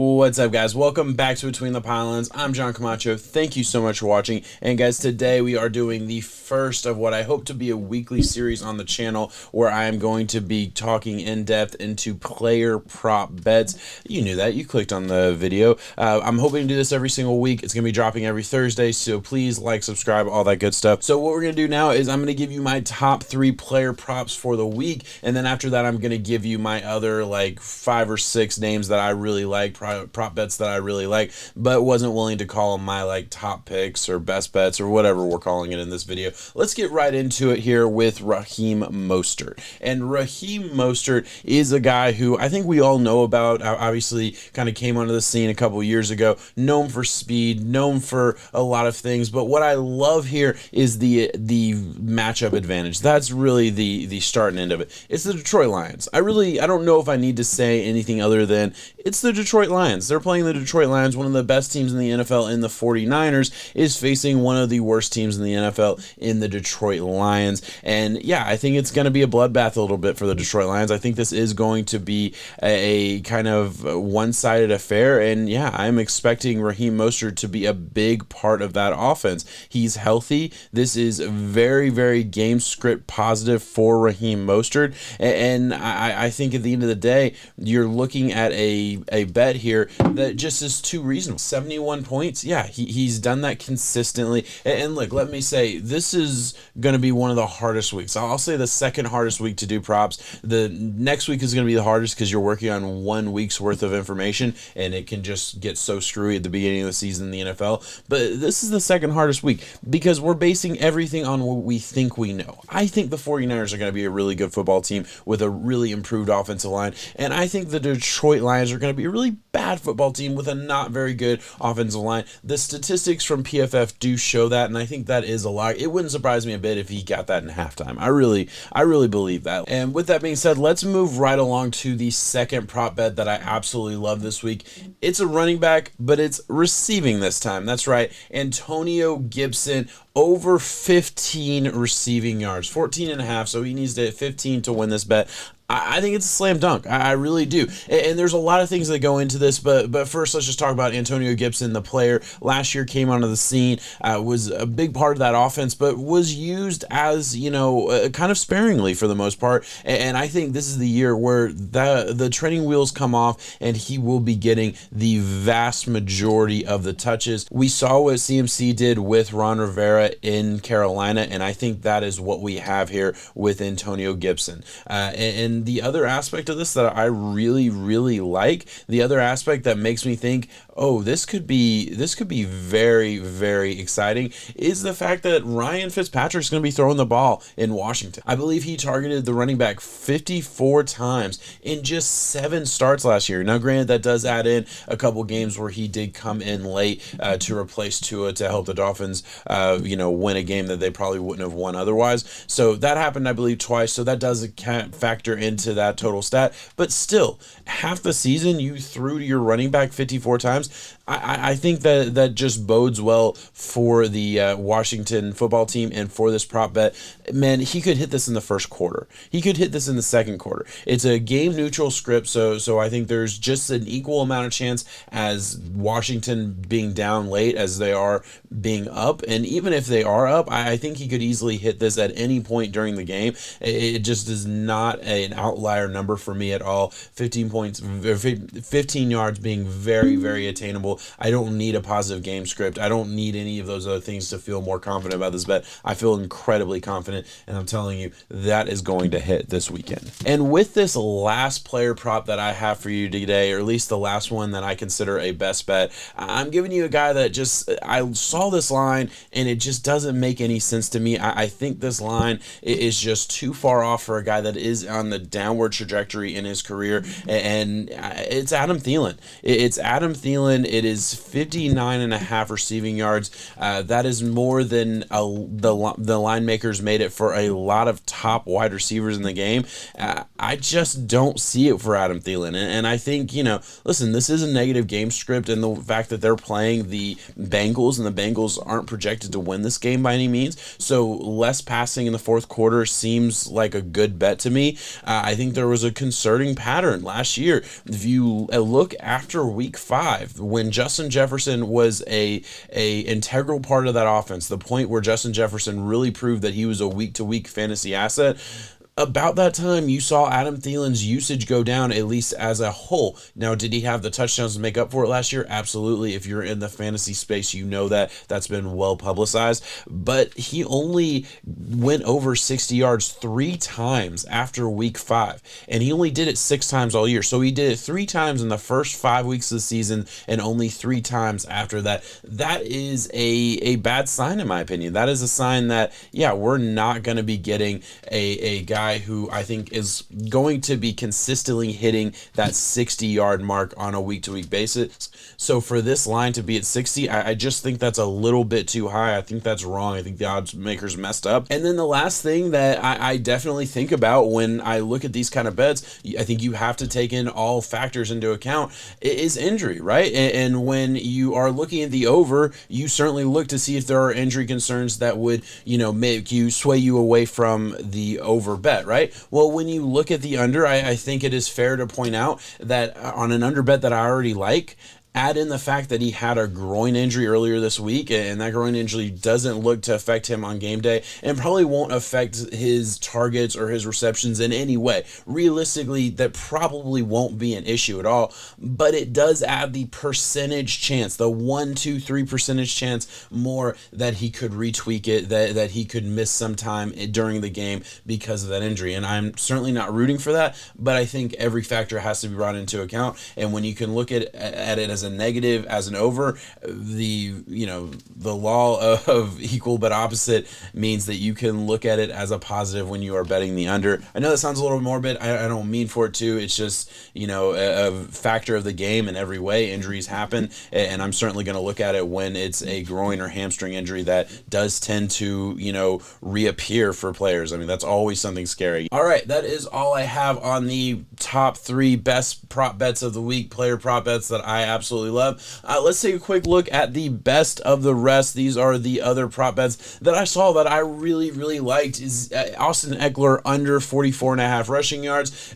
What's up, guys? Welcome back to Between the Pylons. I'm John Camacho. Thank you so much for watching. And guys, today we are doing the first of what I hope to be a weekly series on the channel where I am going to be talking in depth into player prop bets. You knew that. You clicked on the video. I'm hoping to do this every single week. It's going to be dropping every Thursday, so please like, subscribe, all that good stuff. So what we're going to do now is I'm going to give you my top 3 player props for the week, and then after that I'm going to give you my other like 5 or 6 names that I really like, prop bets that I really like, but wasn't willing to call them my like top picks or best bets or whatever we're calling it in this video. Let's get right into it here with Raheem Mostert. And Raheem Mostert is a guy who I think we all know about. Obviously kind of came onto the scene a couple years ago, known for speed, known for a lot of things, but what I love here is the matchup advantage. That's really the start and end of it. It's the Detroit Lions. I don't know if I need to say anything other than it's the Detroit Lions. They're playing the Detroit Lions, one of the best teams in the NFL, and the 49ers is facing one of the worst teams in the NFL in the Detroit Lions. And yeah, I think it's going to be a bloodbath a little bit for the Detroit Lions. I think this is going to be a kind of one-sided affair, and yeah, I'm expecting Raheem Mostert to be a big part of that offense. He's healthy. This is very, very game script positive for Raheem Mostert, and I think at the end of the day, you're looking at a bet here that just is too reasonable. 71 points. Yeah, he's done that consistently. And look, let me say, this is going to be one of the hardest weeks. I'll say the second hardest week to do props. The next week is going to be the hardest because you're working on 1 week's worth of information, and it can just get so screwy at the beginning of the season in the NFL. But this is the second hardest week because we're basing everything on what we think we know. I think the 49ers are going to be a really good football team with a really improved offensive line, and I think the Detroit Lions are going to be a really bad football team with a not very good offensive line. The statistics from PFF do show that, and I think that is a lie. It wouldn't surprise me a bit if he got that in halftime. I really believe that. And with that being said, let's move right along to the second prop bet that I absolutely love this week. It's a running back, but it's receiving this time. That's right, Antonio Gibson over 15 receiving yards, 14 and a half, so he needs to hit 15 to win this bet. I think it's a slam dunk. I really do. And there's a lot of things that go into this, but first let's just talk about Antonio Gibson, the player. Last year came onto the scene, was a big part of that offense, but was used as, kind of sparingly for the most part. And I think this is the year where the training wheels come off and he will be getting the vast majority of the touches. We saw what CMC did with Ron Rivera in Carolina, and I think that is what we have here with Antonio Gibson. And the other aspect of this that I really, really like, the other aspect that makes me think, oh, this could be very, very exciting, is the fact that Ryan Fitzpatrick's going to be throwing the ball in Washington. I believe he targeted the running back 54 times in just 7 starts last year. Now, granted, that does add in a couple games where he did come in late to replace Tua to help the Dolphins, win a game that they probably wouldn't have won otherwise. So that happened, I believe, twice. So that does factor into that total stat. But still, half the season you threw to your running back 54 times. I think that just bodes well for the Washington football team and for this prop bet. Man, he could hit this in the first quarter. He could hit this in the second quarter. It's a game neutral script, so I think there's just an equal amount of chance as Washington being down late as they are being up. And even if they are up, I think he could easily hit this at any point during the game. It just is not an outlier number for me at all. 15 points, 15 yards being very, very attainable. I don't need a positive game script. I don't need any of those other things to feel more confident about this bet. I feel incredibly confident, and I'm telling you, that is going to hit this weekend. And with this last player prop that I have for you today, or at least the last one that I consider a best bet, I'm giving you a guy that I saw this line, and it just doesn't make any sense to me. I think this line is just too far off for a guy that is on the downward trajectory in his career, and it's Adam Thielen. It's Adam Thielen. It is 59.5 receiving yards. That is more than the line makers made it for a lot of top wide receivers in the game. I just don't see it for Adam Thielen. And I think, listen, this is a negative game script, and the fact that they're playing the Bengals, and the Bengals aren't projected to win this game by any means. So less passing in the fourth quarter seems like a good bet to me. I think there was a concerning pattern last year. If you look after week 5, when Justin Jefferson was a integral part of that offense, the point where Justin Jefferson really proved that he was a week-to-week fantasy asset, about that time, you saw Adam Thielen's usage go down, at least as a whole. Now, did he have the touchdowns to make up for it last year? Absolutely. If you're in the fantasy space, you know that that's been well publicized. But he only went over 60 yards 3 times after week 5, and he only did it 6 times all year. So he did it 3 times in the first 5 weeks of the season and only 3 times after that. That is a bad sign, in my opinion. That is a sign that, yeah, we're not going to be getting a guy who I think is going to be consistently hitting that 60-yard mark on a week-to-week basis. So for this line to be at 60, I just think that's a little bit too high. I think that's wrong. I think the odds makers messed up. And then the last thing that I definitely think about when I look at these kind of bets, I think you have to take in all factors into account, is injury, right? And when you are looking at the over, you certainly look to see if there are injury concerns that would, make you sway you away from the over bet, right? Well, when you look at the under, I think it is fair to point out that on an under bet that I already like, add in the fact that he had a groin injury earlier this week, and that groin injury doesn't look to affect him on game day and probably won't affect his targets or his receptions in any way. Realistically, that probably won't be an issue at all, but it does add the percentage chance, the 1, 2, 3% chance more that he could retweak it, that he could miss some time during the game because of that injury. And I'm certainly not rooting for that, but I think every factor has to be brought into account. And when you can look at it as a negative, as an over, the law of equal but opposite means that you can look at it as a positive when you are betting the under. I know that sounds a little morbid. I don't mean for it to. It's just a factor of the game in every way. Injuries happen, and I'm certainly going to look at it when it's a groin or hamstring injury that does tend to reappear for players. I mean, that's always something scary. All right, that is all I have on the top 3 best prop bets of the week, player prop bets that I absolutely love. Let's take a quick look at the best of the rest. These are the other prop bets that I saw that I really, really liked. Is Austin Eckler under 44.5 rushing yards.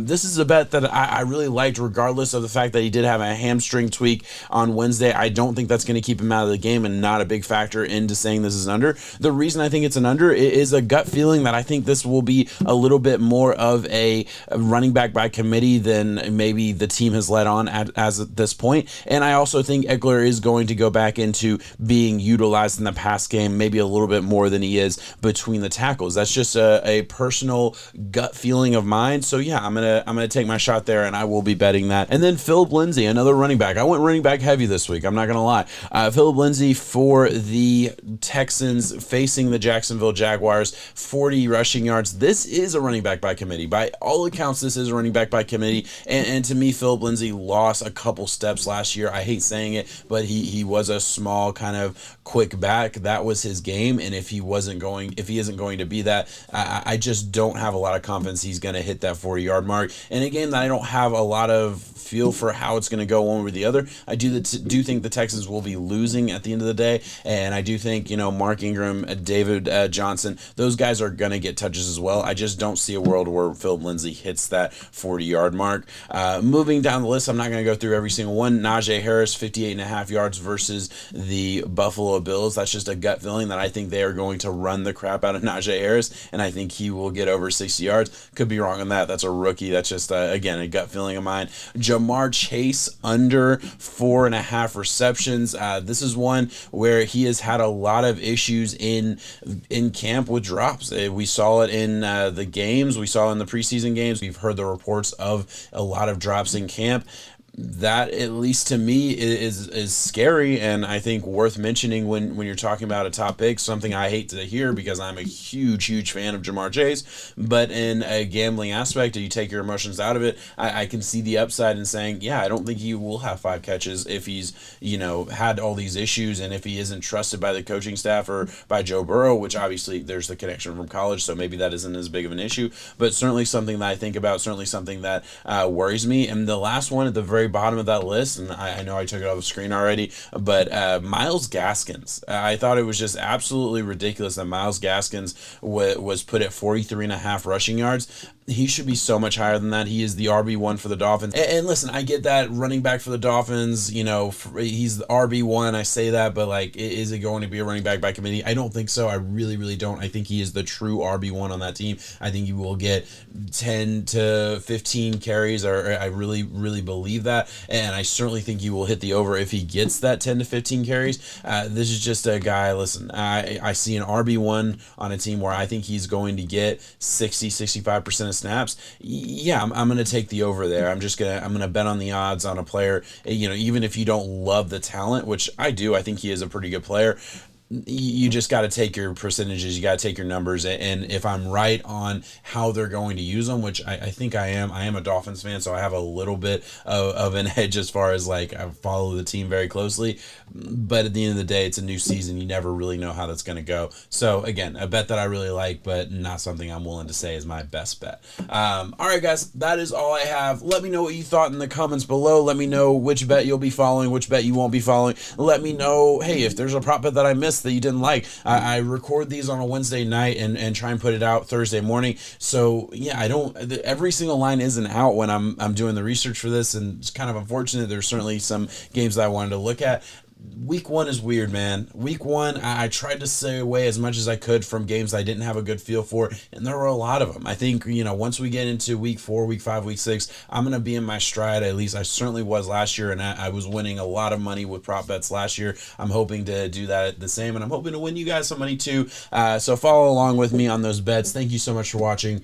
This is a bet that I really liked, regardless of the fact that he did have a hamstring tweak on Wednesday. I don't think that's going to keep him out of the game, and not a big factor into saying this is an under. The reason I think it's an under is a gut feeling that I think this will be a little bit more of a running back by committee than maybe the team has let on as at this point. And I also think Eckler is going to go back into being utilized in the pass game maybe a little bit more than he is between the tackles. That's just a personal gut feeling of mine. So yeah, I'm gonna take my shot there, and I will be betting that. And then Phillip Lindsay, another running back. I went running back heavy this week, I'm not gonna lie. Phillip Lindsay for the Texans facing the Jacksonville Jaguars, 40 rushing yards. This is a running back by committee. By all accounts, this is a running back by committee. And to me, Phillip Lindsay lost a couple steps last year. I hate saying it, but he was a small kind of quick back. That was his game, and if he isn't going to be that, I just don't have a lot of confidence he's going to hit that 40-yard mark. And a game that I don't have a lot of feel for how it's going to go one or the other. I do think the Texans will be losing at the end of the day, and I do think Mark Ingram, David Johnson, those guys are going to get touches as well. I just don't see a world where Phillip Lindsay hits that 40-yard mark. Moving down the list, I'm not going to go through every single one. Najee Harris, 58.5 yards versus the Buffalo Bills. That's just a gut feeling that I think they are going to run the crap out of Najee Harris, and I think he will get over 60 yards. Could be wrong on that. That's a rookie. That's just, again, a gut feeling of mine. Jamar Chase, under 4.5 receptions. This is one where he has had a lot of issues in camp with drops. We saw it in the games. We saw it in the preseason games. We've heard the reports of a lot of drops in camp. That, at least to me, is scary, and I think worth mentioning when you're talking about a top pick. Something I hate to hear because I'm a huge fan of Jamar Chase, but in a gambling aspect, you take your emotions out of it. I can see the upside in saying, yeah, I don't think he will have 5 catches if he's had all these issues, and if he isn't trusted by the coaching staff or by Joe Burrow, which obviously there's the connection from college, so maybe that isn't as big of an issue, but certainly something that I think about, certainly something that worries me. And the last one at the very bottom of that list, and I know I took it off the screen already, but Myles Gaskins. I thought it was just absolutely ridiculous that Myles Gaskins was put at 43.5 rushing yards. He should be so much higher than that. He is the RB1 for the Dolphins. And listen, I get that running back for the Dolphins, he's the RB1. I say that, but like, is it going to be a running back by committee? I don't think so. I really don't. I think he is the true RB1 on that team. I think he will get 10 to 15 carries, or I really believe that. And I certainly think he will hit the over if he gets that 10 to 15 carries. This is just a guy, listen, I see an RB1 on a team where I think he's going to get 65% of snaps. Yeah, I'm going to take the over there. I'm going to bet on the odds on a player, even if you don't love the talent, which I do. I think he is a pretty good player. You just got to take your percentages, you got to take your numbers, and if I'm right on how they're going to use them, which I think I am a Dolphins fan, so I have a little bit of an edge as far as like I follow the team very closely, but at the end of the day, it's a new season. You never really know how that's going to go. So again, a bet that I really like, but not something I'm willing to say is my best bet. All right, guys, that is all I have. Let me know what you thought in the comments below. Let me know which bet you'll be following, which bet you won't be following. Let me know, hey, if there's a prop bet that I missed that you didn't like. I record these on a Wednesday night and try and put it out Thursday morning. So yeah, every single line isn't out when I'm doing the research for this, and it's kind of unfortunate. There's certainly some games that I wanted to look at. Week 1 is weird, man. Week 1, I tried to stay away as much as I could from games I didn't have a good feel for, and there were a lot of them. I think, once we get into week 4, week 5, week 6, I'm going to be in my stride. At least I certainly was last year, and I was winning a lot of money with prop bets last year. I'm hoping to do that the same, and I'm hoping to win you guys some money too. So follow along with me on those bets. Thank you so much for watching.